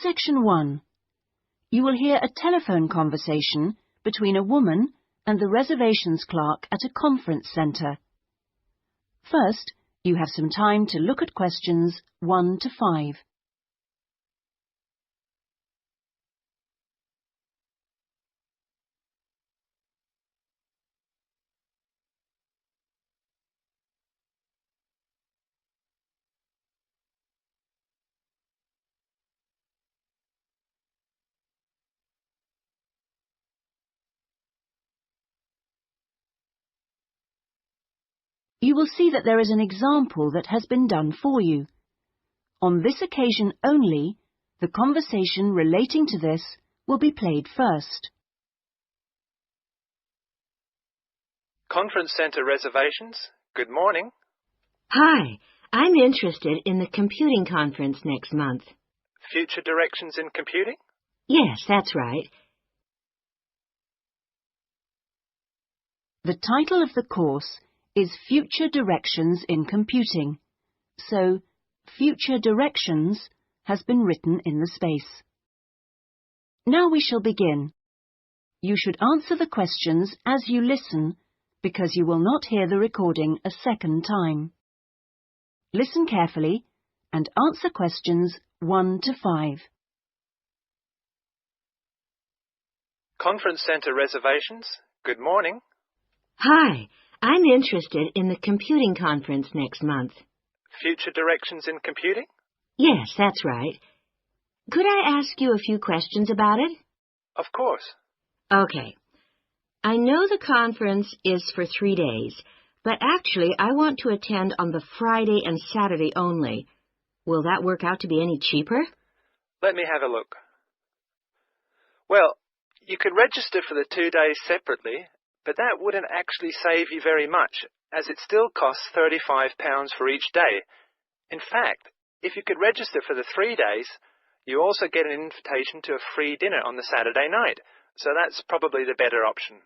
Section 1. You will hear a telephone conversation between a woman and the reservations clerk at a conference centre. First, you have some time to look at questions 1 to 5. You will see that there is an example that has been done for you. On this occasion only, the conversation relating to this will be played first. Conference Centre reservations. Good morning. Hi, I'm interested in the computing conference next month. Future directions in computing? Yes, that's right. The title of the course is Future Directions in Computing, so Future Directions has been written in the space. Now we shall begin. You should answer the questions as you listen, because you will not hear the recording a second time. Listen carefully and answer questions 1 to 5. Conference Centre reservations. Good morning. Hi, I'm interested in the computing conference next month. Future directions in computing? Yes, that's right. Could I ask you a few questions about it? Of course. Okay. I know the conference is for 3 days, but actually I want to attend on the Friday and Saturday only. Will that work out to be any cheaper? Let me have a look. Well, you could register for the 2 days separately, but that wouldn't actually save you very much, as it still costs £35 for each day. In fact, if you could register for the 3 days, you also get an invitation to a free dinner on the Saturday night, so that's probably the better option.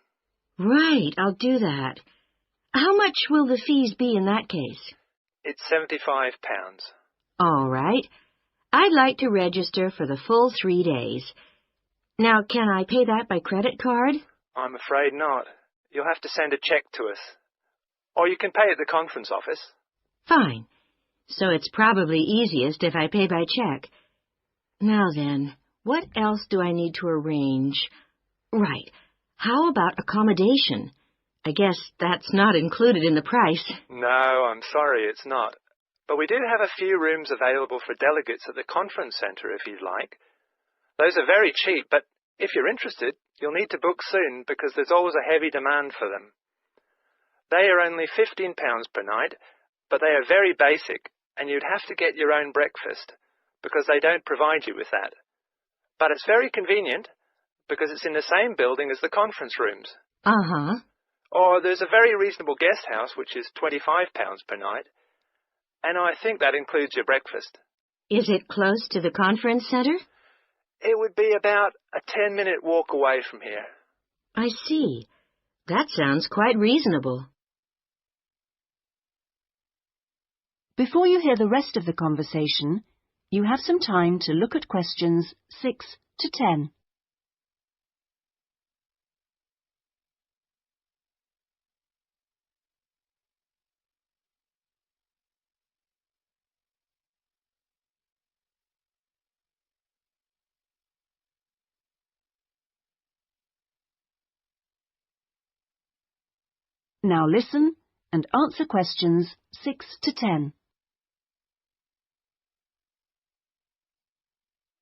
Right, I'll do that. How much will the fees be in that case? It's £75. All right. I'd like to register for the full 3 days. Now, can I pay that by credit card? I'm afraid not. You'll have to send a cheque to us. Or you can pay at the conference office. Fine. So it's probably easiest if I pay by check. Now then, what else do I need to arrange? Right. How about accommodation? I guess that's not included in the price. No, I'm sorry, it's not. But we do have a few rooms available for delegates at the conference centre if you'd like. Those are very cheap, but if you're interested, you'll need to book soon because there's always a heavy demand for them. They are only £15 per night, but they are very basic, and you'd have to get your own breakfast because they don't provide you with that. But it's very convenient because it's in the same building as the conference rooms. Uh-huh. Or there's a very reasonable guest house, which is £25 per night, and I think that includes your breakfast. Is it close to the conference center? It would be about a 10-minute walk away from here. I see. That sounds quite reasonable. Before you hear the rest of the conversation, you have some time to look at questions 6 to 10. Now listen and answer questions 6 to 10.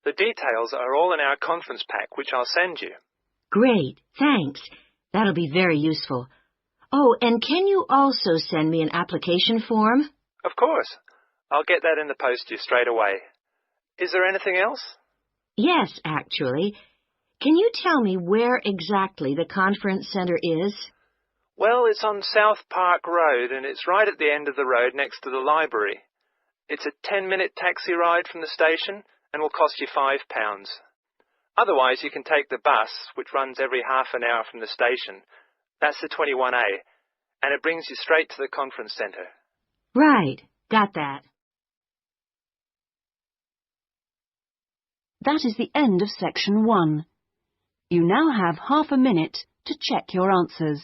The details are all in our conference pack, which I'll send you. Great, thanks. That'll be very useful. Oh, and can you also send me an application form? Of course. I'll get that in the post to you straight away. Is there anything else? Yes, actually. Can you tell me where exactly the conference center is? Well, it's on South Park Road, and it's right at the end of the road next to the library. It's a 10-minute taxi ride from the station and will cost you £5. Otherwise, you can take the bus, which runs every half an hour from the station. That's the 21A, and it brings you straight to the conference centre. Right, got that. That is the end of section 1. You now have half a minute to check your answers.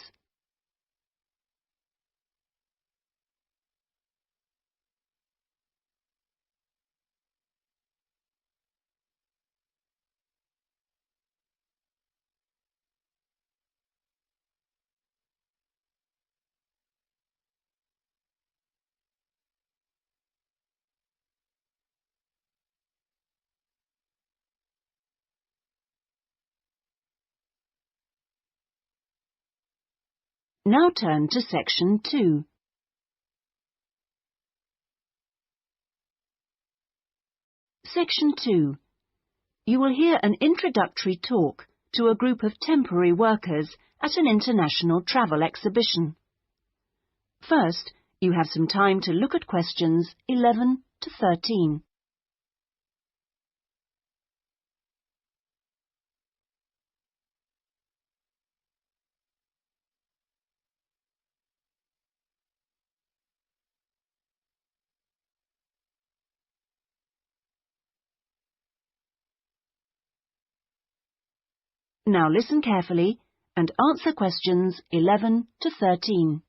Now turn to section 2. Section 2. You will hear an introductory talk to a group of temporary workers at an international travel exhibition. First, you have some time to look at questions 11 to 13. Now listen carefully and answer questions 11 to 13.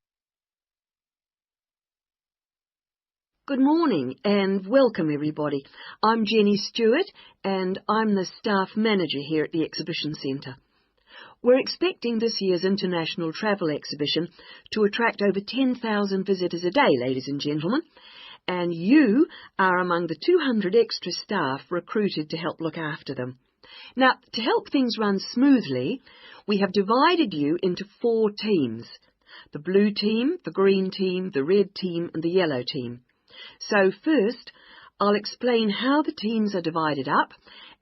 Good morning and welcome everybody. I'm Jenny Stewart and I'm the staff manager here at the Exhibition Centre. We're expecting this year's International Travel Exhibition to attract over 10,000 visitors a day, ladies and gentlemen, and you are among the 200 extra staff recruited to help look after them. Now, to help things run smoothly, we have divided you into 4 teams: the blue team, the green team, the red team and the yellow team. So first, I'll explain how the teams are divided up,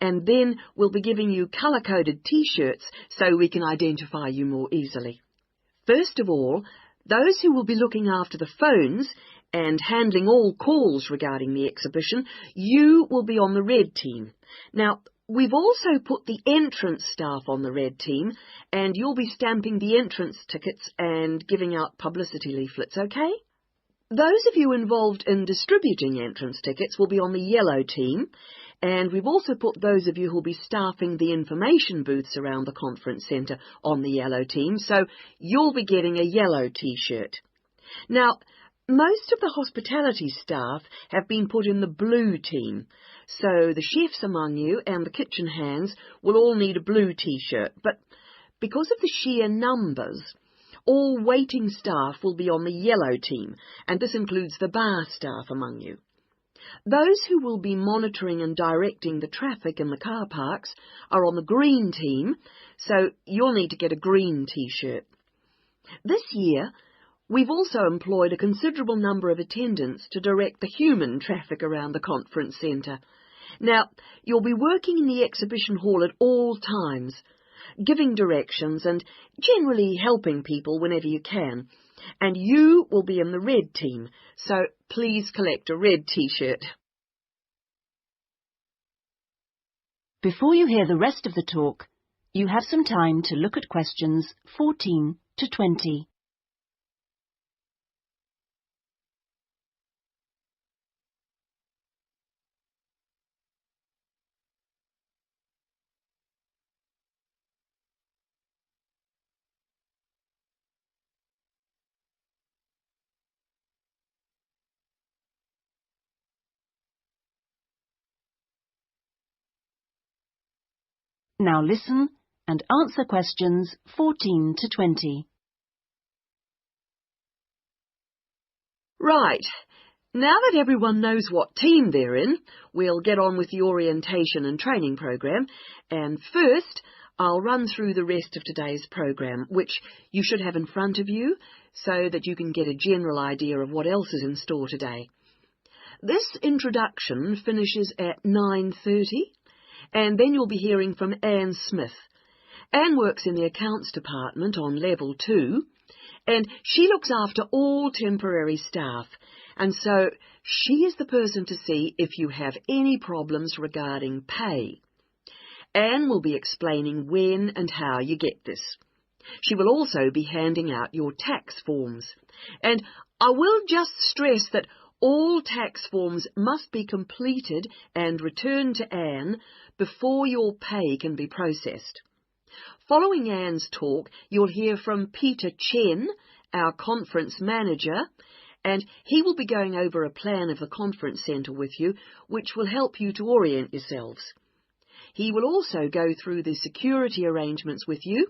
and then we'll be giving you colour-coded T-shirts so we can identify you more easily. First of all, those who will be looking after the phones and handling all calls regarding the exhibition, you will be on the red team. Now, we've also put the entrance staff on the red team, and you'll be stamping the entrance tickets and giving out publicity leaflets, okay? Those of you involved in distributing entrance tickets will be on the yellow team, and we've also put those of you who'll be staffing the information booths around the conference centre on the yellow team, so you'll be getting a yellow T-shirt. Now, most of the hospitality staff have been put in the blue team, so the chefs among you and the kitchen hands will all need a blue T-shirt, but because of the sheer numbers, all waiting staff will be on the yellow team, and this includes the bar staff among you. Those who will be monitoring and directing the traffic in the car parks are on the green team, so you'll need to get a green T-shirt. This year, we've also employed a considerable number of attendants to direct the human traffic around the conference centre. Now, you'll be working in the exhibition hall at all times, giving directions and generally helping people whenever you can. And you will be in the red team, so please collect a red T-shirt. Before you hear the rest of the talk, you have some time to look at questions 14 to 20. Now listen and answer questions 14 to 20. Right. Now that everyone knows what team they're in, we'll get on with the orientation and training program. And first, I'll run through the rest of today's program, which you should have in front of you so that you can get a general idea of what else is in store today. This introduction finishes at 9:30, and then you'll be hearing from Anne Smith. Anne works in the accounts department on level 2, and she looks after all temporary staff, and so she is the person to see if you have any problems regarding pay. Anne will be explaining when and how you get this. She will also be handing out your tax forms. And I will just stress that All tax forms must be completed and returned to Anne before your pay can be processed. Following Anne's talk, you'll hear from Peter Chen, our conference manager, and he will be going over a plan of the conference centre with you, which will help you to orient yourselves. He will also go through the security arrangements with you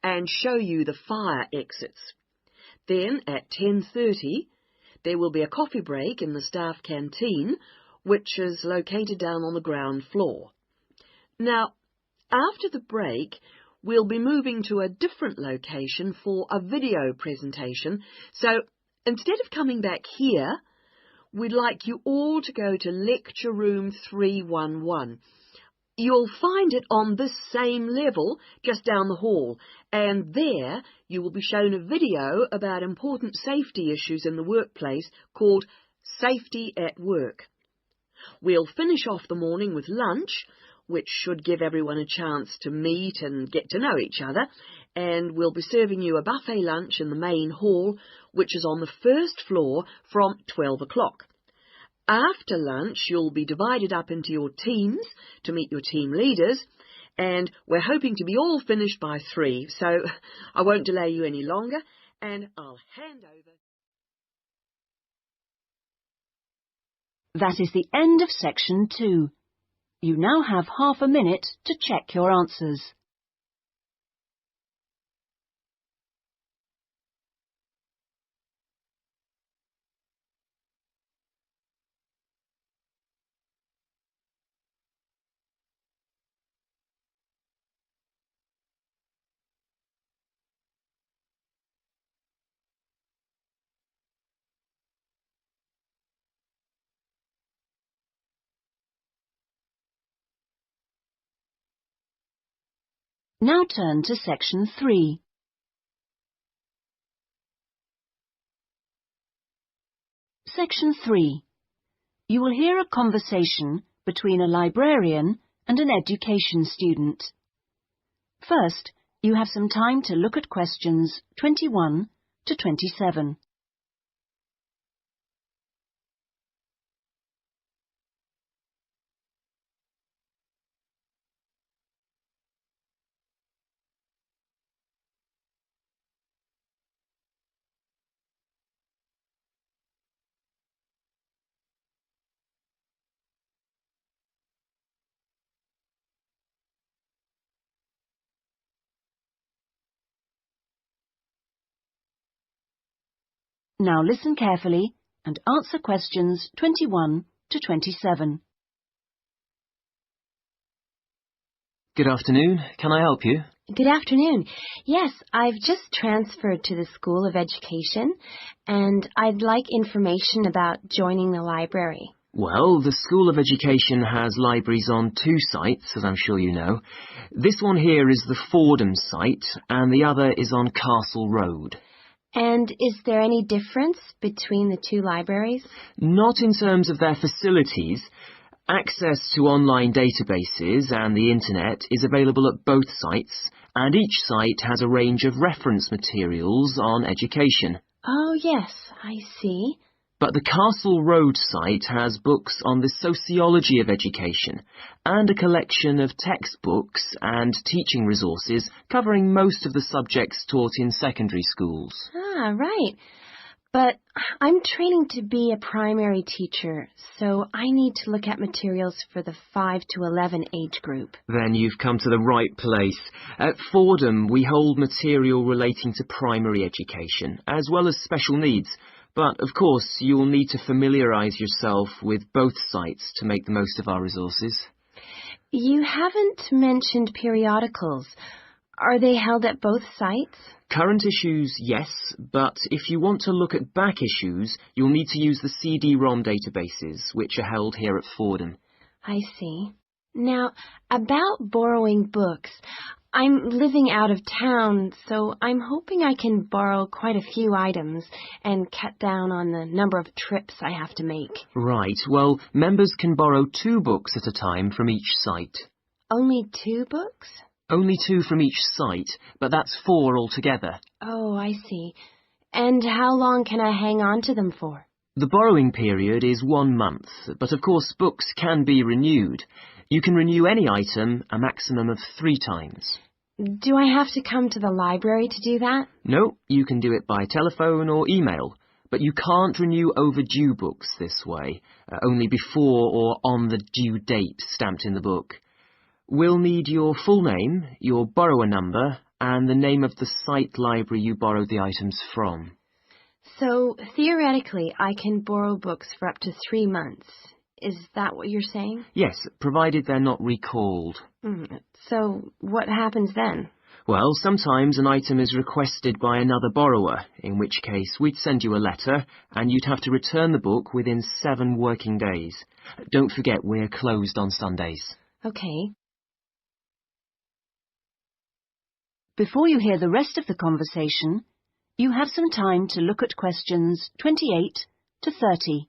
and show you the fire exits. Then, at 10:30, there will be a coffee break in the staff canteen, which is located down on the ground floor. Now, after the break, we'll be moving to a different location for a video presentation, so instead of coming back here, we'd like you all to go to Lecture Room 311. You'll find it on this same level, just down the hall, and there you will be shown a video about important safety issues in the workplace called Safety at Work. We'll finish off the morning with lunch, which should give everyone a chance to meet and get to know each other, and we'll be serving you a buffet lunch in the main hall, which is on the first floor from 12 o'clock. After lunch, you'll be divided up into your teams to meet your team leaders, and we're hoping to be all finished by 3, so I won't delay you any longer, and I'll hand over. That is the end of section 2. You now have half a minute to check your answers. Now turn to section 3. Section 3. You will hear a conversation between a librarian and an education student. First, you have some time to look at questions 21 to 27. Now listen carefully and answer questions 21 to 27. Good afternoon. Can I help you? Good afternoon. Yes, I've just transferred to the School of Education, and I'd like information about joining the library. Well, the School of Education has libraries on 2 sites, as I'm sure you know. This one here is the Fordham site, and the other is on Castle Road. And is there any difference between the 2 libraries? Not in terms of their facilities. Access to online databases and the internet is available at both sites, and each site has a range of reference materials on education. Oh, yes, I see. But the Castle Road site has books on the sociology of education and a collection of textbooks and teaching resources covering most of the subjects taught in secondary schools. Ah, right. But I'm training to be a primary teacher, so I need to look at materials for the 5 to 11 age group. Then you've come to the right place. At Fordham, we hold material relating to primary education, as well as special needs. But, of course, you'll need to familiarise yourself with both sites to make the most of our resources. You haven't mentioned periodicals. Are they held at both sites? Current issues, yes, but if you want to look at back issues, you'll need to use the CD-ROM databases, which are held here at Fordham. I see. Now, about borrowing books, I'm living out of town, so I'm hoping I can borrow quite a few items and cut down on the number of trips I have to make. Right, well, members can borrow 2 books at a time from each site. Only 2 books? Only 2 from each site, but that's 4 altogether. Oh, I see. And how long can I hang on to them for? The borrowing period is 1 month, but of course books can be renewed. You can renew any item a maximum of 3 times. Do I have to come to the library to do that? No, you can do it by telephone or email, but you can't renew overdue books this way, only before or on the due date stamped in the book. We'll need your full name, your borrower number, and the name of the site library you borrowed the items from. So, theoretically, I can borrow books for up to 3 months. Is that what you're saying? Yes, provided they're not recalled. So, what happens then? Well, sometimes an item is requested by another borrower, in which case we'd send you a letter, and you'd have to return the book within 7 working days. Don't forget we're closed on Sundays. Okay. Before you hear the rest of the conversation, you have some time to look at questions 28 to 30.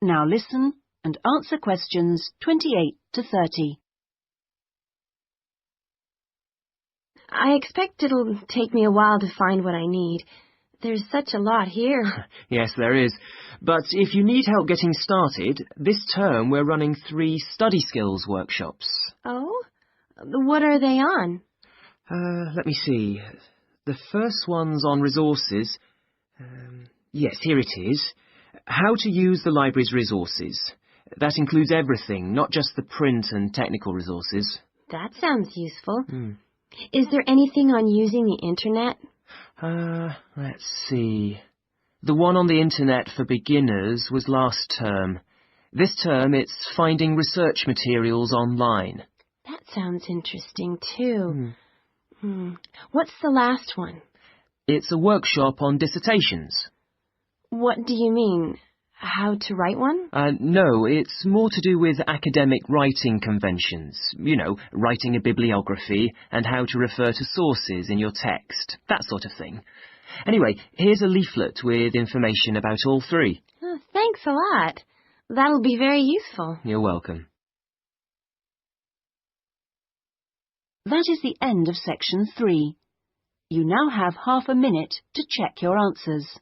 Now listen and answer questions 28 to 30. I expect it'll take me a while to find what I need. There's such a lot here. Yes, there is. But if you need help getting started, this term we're running 3 study skills workshops. Oh? What are they on? Let me see. The first one's on resources. Yes, here it is. How to use the library's resources. That includes everything, not just the print and technical resources. That sounds useful. Is there anything on using the internet? Let's see. The one on the internet for beginners was last term. This term it's finding research materials online. That sounds interesting too. What's the last one? It's a workshop on dissertations. What do you mean? How to write one? No, it's more to do with academic writing conventions. You know, writing a bibliography and how to refer to sources in your text, that sort of thing. Anyway, here's a leaflet with information about all 3. Oh, thanks a lot. That'll be very useful. You're welcome. That is the end of section 3. You now have half a minute to check your answers.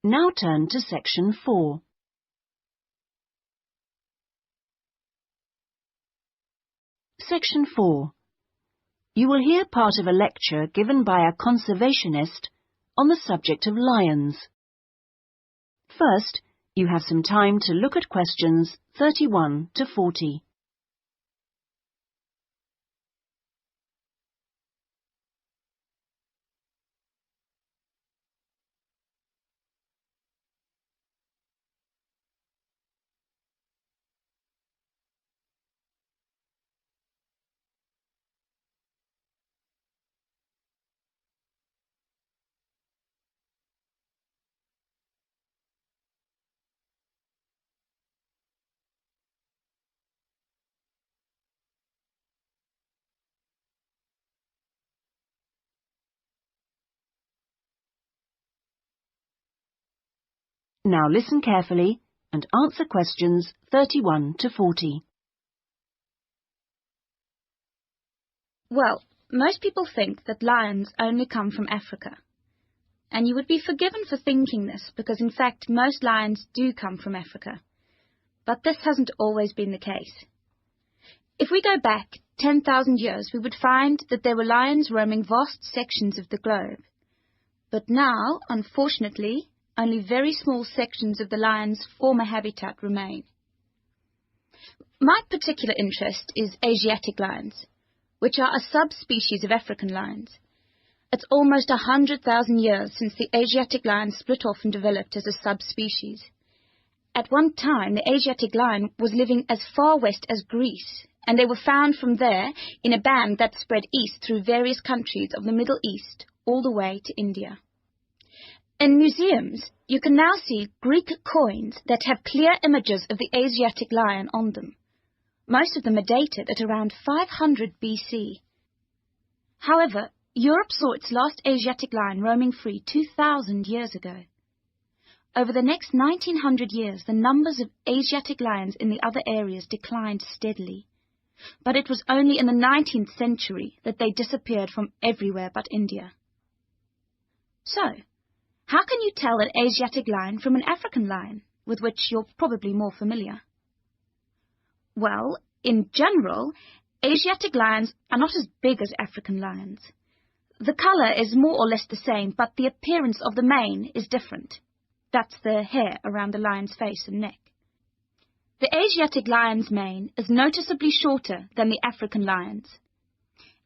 Now turn to section 4. Section 4. You will hear part of a lecture given by a conservationist on the subject of lions. First, you have some time to look at questions 31 to 40. Now listen carefully and answer questions 31 to 40. Well, most people think that lions only come from Africa. And you would be forgiven for thinking this because, in fact, most lions do come from Africa. But this hasn't always been the case. If we go back 10,000 years, we would find that there were lions roaming vast sections of the globe. But now, unfortunately, only very small sections of the lion's former habitat remain. My particular interest is Asiatic lions, which are a subspecies of African lions. It's almost 100,000 years since the Asiatic lion split off and developed as a subspecies. At one time, the Asiatic lion was living as far west as Greece, and they were found from there in a band that spread east through various countries of the Middle East all the way to India. In museums, you can now see Greek coins that have clear images of the Asiatic lion on them. Most of them are dated at around 500 BC. However, Europe saw its last Asiatic lion roaming free 2,000 years ago. Over the next 1900 years, the numbers of Asiatic lions in the other areas declined steadily. But it was only in the 19th century that they disappeared from everywhere but India. So, how can you tell an Asiatic lion from an African lion, with which you're probably more familiar? Well, in general, Asiatic lions are not as big as African lions. The colour is more or less the same, but the appearance of the mane is different. That's the hair around the lion's face and neck. The Asiatic lion's mane is noticeably shorter than the African lion's.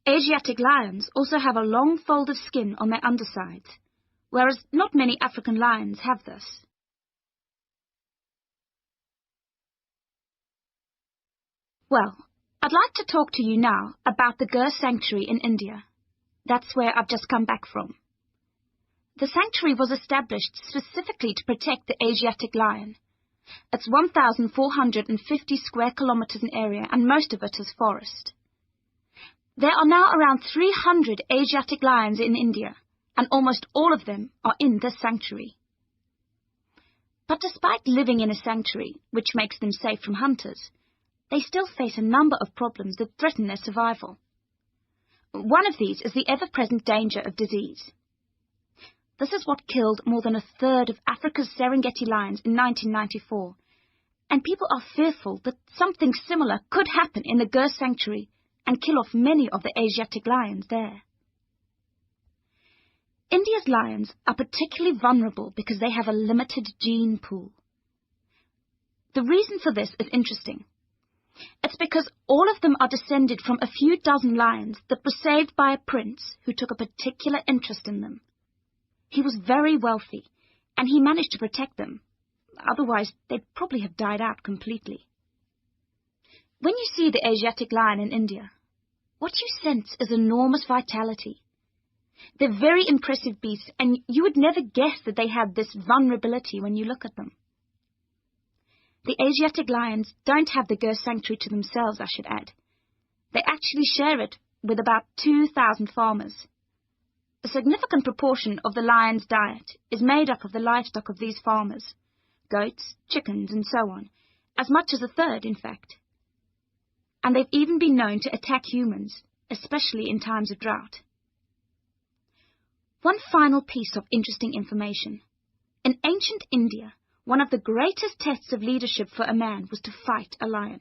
Asiatic lions also have a long fold of skin on their undersides, whereas not many African lions have this. Well, I'd like to talk to you now about the Gir Sanctuary in India. That's where I've just come back from. The sanctuary was established specifically to protect the Asiatic lion. It's 1,450 square kilometres in area, and most of it is forest. There are now around 300 Asiatic lions in India, and almost all of them are in this sanctuary. But despite living in a sanctuary, which makes them safe from hunters, they still face a number of problems that threaten their survival. One of these is the ever-present danger of disease. This is what killed more than a third of Africa's Serengeti lions in 1994, and people are fearful that something similar could happen in the Gir Sanctuary and kill off many of the Asiatic lions there. India's lions are particularly vulnerable because they have a limited gene pool. The reason for this is interesting. It's because all of them are descended from a few dozen lions that were saved by a prince who took a particular interest in them. He was very wealthy, and he managed to protect them. Otherwise, they'd probably have died out completely. When you see the Asiatic lion in India, what you sense is enormous vitality. They're very impressive beasts, and you would never guess that they had this vulnerability when you look at them. The Asiatic lions don't have the Gir Sanctuary to themselves, I should add. They actually share it with about 2,000 farmers. A significant proportion of the lion's diet is made up of the livestock of these farmers, goats, chickens, and so on, as much as a third, in fact. And they've even been known to attack humans, especially in times of drought. One final piece of interesting information. In ancient India, one of the greatest tests of leadership for a man was to fight a lion.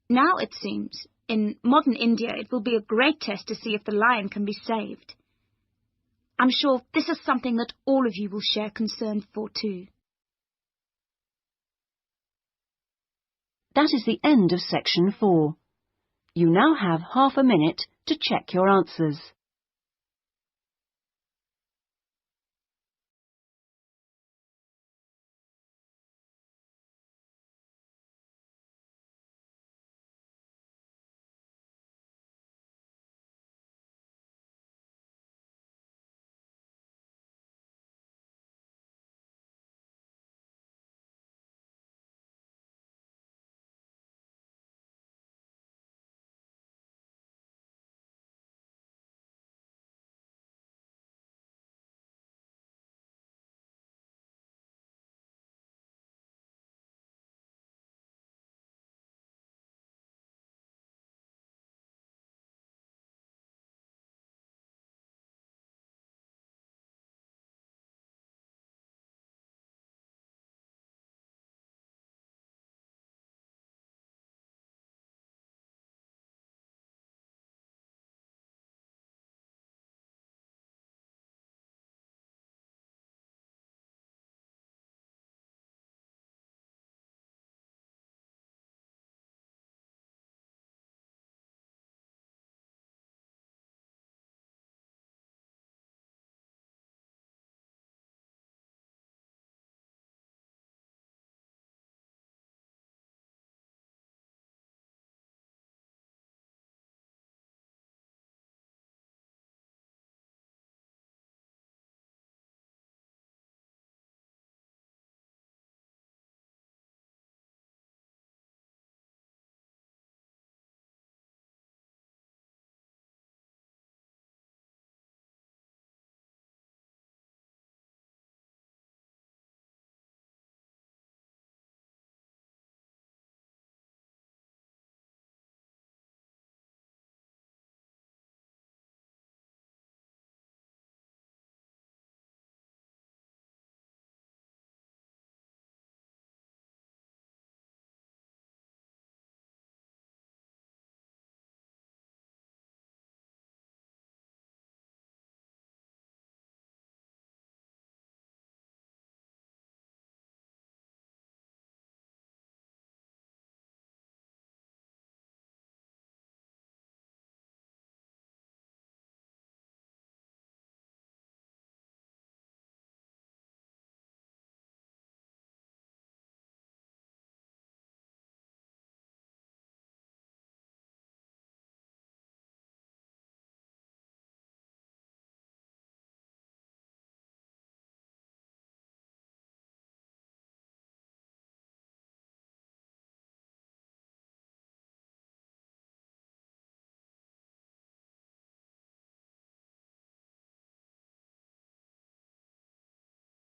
Now, it seems, in modern India, it will be a great test to see if the lion can be saved. I'm sure this is something that all of you will share concern for too. That is the end of section 4. You now have half a minute to check your answers.